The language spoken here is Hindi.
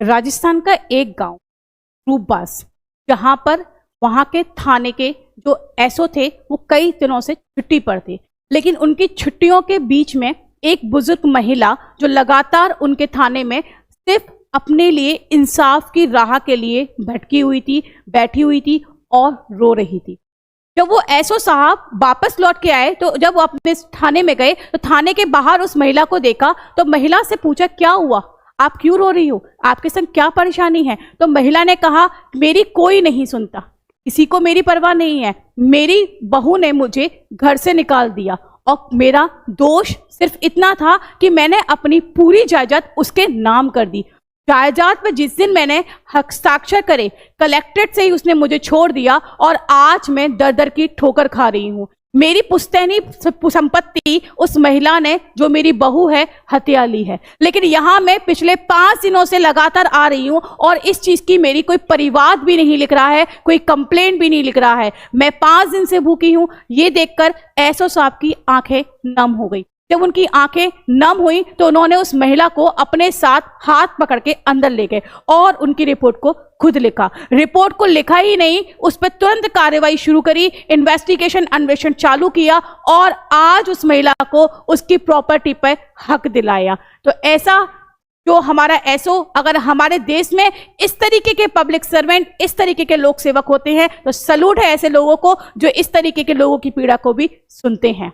राजस्थान का एक गांव रूपबास, जहां पर वहां के थाने के जो एसओ थे वो कई दिनों से छुट्टी पर थे, लेकिन उनकी छुट्टियों के बीच में एक बुजुर्ग महिला जो लगातार उनके थाने में सिर्फ अपने लिए इंसाफ की राह के लिए बैठी हुई थी और रो रही थी। जब वो एसओ साहब वापस लौट के आए तो जब वो अपने थाने में गए तो थाने के बाहर उस महिला को देखा तो महिला से पूछा, क्या हुआ, आप क्यों रो रही हो, आपके संग क्या परेशानी है? तो महिला ने कहा, मेरी कोई नहीं सुनता, किसी को मेरी परवाह नहीं है, मेरी बहू ने मुझे घर से निकाल दिया और मेरा दोष सिर्फ इतना था कि मैंने अपनी पूरी जायदाद उसके नाम कर दी। जायदाद पे जिस दिन मैंने हस्ताक्षर करे कलेक्ट्रेट से ही उसने मुझे छोड़ दिया और आज मैं दर दर की ठोकर खा रही हूँ। मेरी पुश्तैनी संपत्ति उस महिला ने, जो मेरी बहू है, हत्या ली है। लेकिन यहाँ मैं पिछले 5 दिनों से लगातार आ रही हूँ और इस चीज की मेरी कोई परिवाद भी नहीं लिख रहा है, कोई कंप्लेंट भी नहीं लिख रहा है। मैं 5 दिन से भूखी हूँ। ये देखकर एसओ साहब की आंखें नम हो गई। जब उनकी आंखें नम हुई तो उन्होंने उस महिला को अपने साथ हाथ पकड़ के अंदर ले गए और उनकी रिपोर्ट को खुद लिखा। रिपोर्ट को लिखा ही नहीं, उस पर तुरंत कार्रवाई शुरू करी, इन्वेस्टिगेशन अन्वेषण चालू किया और आज उस महिला को उसकी प्रॉपर्टी पर हक दिलाया। तो ऐसा जो हमारा एसओ, अगर हमारे देश में इस तरीके के पब्लिक सर्वेंट, इस तरीके के लोक सेवक होते हैं तो सैल्यूट है ऐसे लोगों को जो इस तरीके के लोगों की पीड़ा को भी सुनते हैं।